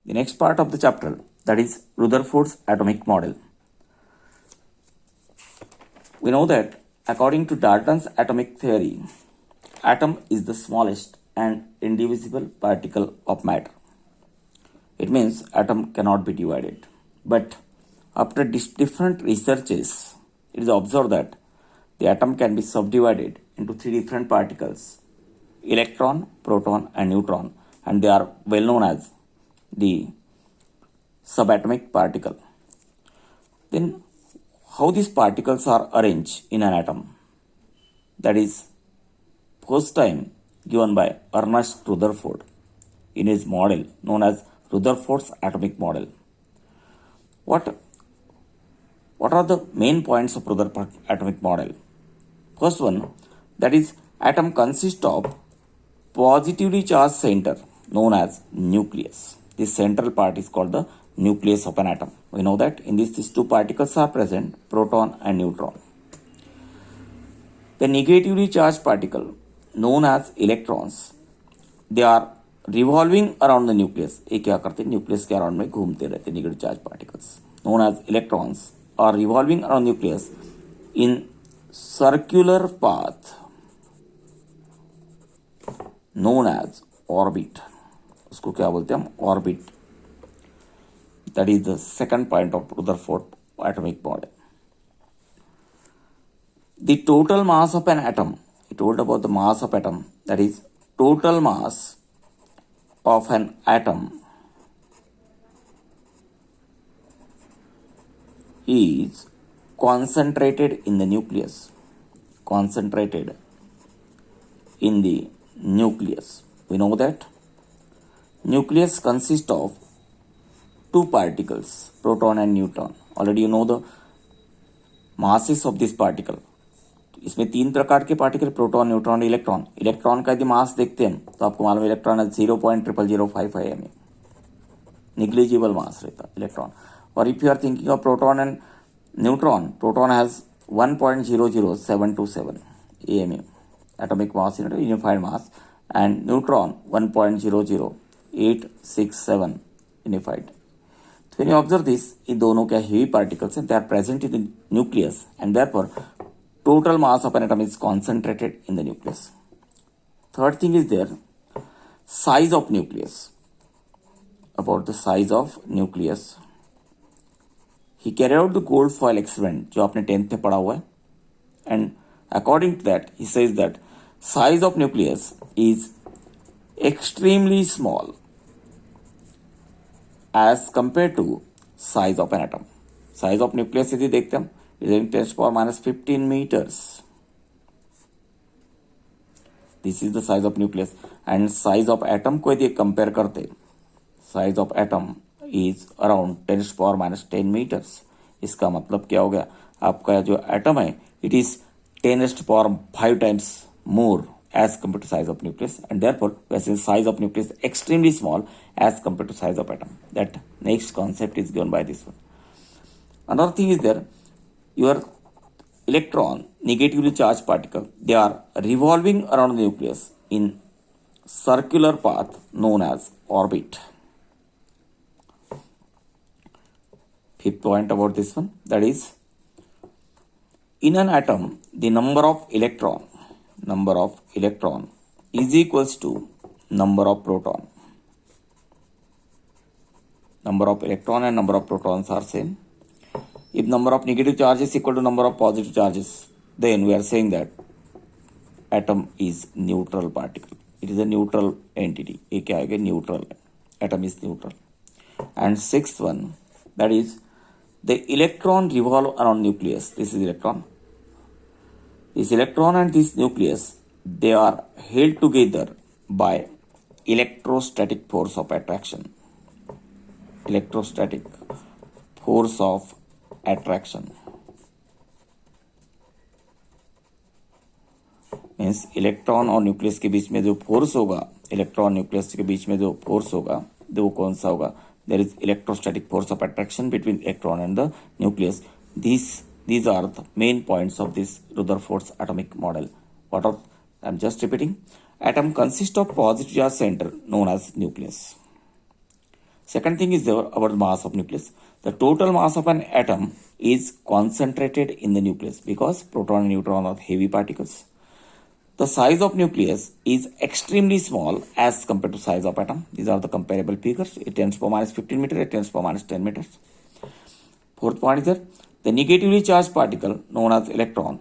The next part of the chapter, that is Rutherford's atomic model. We know that according to Dalton's atomic theory, atom is the smallest and indivisible particle of matter. It means atom cannot be divided. But after different researches, it is observed that the atom can be subdivided into three different particles: electron, proton, and neutron, and they are well known as the subatomic particle. Then, how these particles are arranged in an atom? That is first time given by Ernest Rutherford in his model known as Rutherford's atomic model. What are the main points of Rutherford atomic model? First one, that is atom consists of positively charged center known as nucleus. This central part is called the nucleus of an atom. We know that in this these two particles are present, proton and neutron. The negatively charged particle known as electrons, they are revolving around the nucleus. ये क्या करते हैं? Nucleus के around में घूमते रहते negative charge particles known as electrons are revolving around nucleus in circular path known as orbit. उसको क्या बोलते हैं हम? Orbit. That is the second point of Rutherford atomic model. The total mass of an atom, he told about the mass of atom, that is total mass of an atom is concentrated in the nucleus. Concentrated in the nucleus. We know that nucleus consists of two particles, proton and neutron. Already you know the masses of this particle. इसमें तीन प्रकार के particle, proton, neutron, electron. Electron का यदि मास देखते हैं तो आपको मालूम है इलेक्ट्रॉन 0.00055 mm, निग्लिजिबल मास रहता इलेक्ट्रॉन. और if you are thinking of proton and neutron, proton has 1.00727 mm atomic mass in unified mass, and neutron 1.00867 unified. So when you observe this, ये दोनों क्या heavy particles हैं, they are present in the nucleus, and therefore total mass of an atom is concentrated in the nucleus. Third thing is there, size of nucleus. About the size of nucleus, he carried out the gold foil experiment जो आपने 10th में पढ़ा हुआ है, and according to that he says that size of nucleus is extremely small as compared to size of an atom. Size of nucleus यदि देखते हम is in 10⁻⁻15 meters. This is the size of nucleus, and size of atom को यदि compare करते, size of atom is around 10⁻⁻10 meters. इसका मतलब क्या हो गया? आपका जो atom है, it is 10⁵ times more as compared to size of nucleus, and therefore we say size of nucleus is extremely small as compared to size of atom. That next concept is given by this one. Another thing is there, your electron, negatively charged particle, they are revolving around the nucleus in circular path known as orbit. Fifth point about this one, that is in an atom the number of electron is equals to number of proton. Number of electron and number of protons are same. If number of negative charges equal to number of positive charges, then we are saying that atom is neutral particle. It is a neutral entity. ये क्या है? Neutral. Atom is neutral. And sixth one, that is the electron revolve around nucleus. This is electron. This electron and this nucleus, they are held together by electrostatic force of attraction. Electrostatic force of attraction means electron और nucleus के बीच में जो force होगा, electron nucleus के बीच में जो force होगा, वो कौन सा होगा? There is electrostatic force of attraction between electron and the nucleus. These are the main points of this Rutherford's atomic model. What are? I'm just repeating. Atom consists of positive charge center known as nucleus. Second thing is about the mass of nucleus. The total mass of an atom is concentrated in the nucleus because proton and neutron are heavy particles. The size of nucleus is extremely small as compared to size of atom. These are the comparable figures. 10 to the minus 15 meter, 10 to the minus 10 meters. Fourth point is that the negatively charged particle known as electron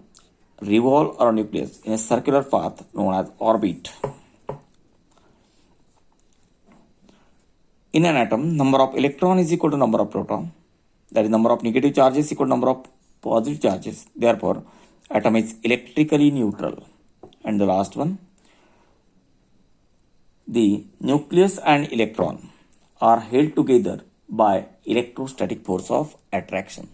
revolve around nucleus in a circular path known as orbit. In an atom, number of electron is equal to number of proton. That is, number of negative charges equal to number of positive charges. Therefore, atom is electrically neutral. And the last one, the nucleus and electron are held together by electrostatic force of attraction.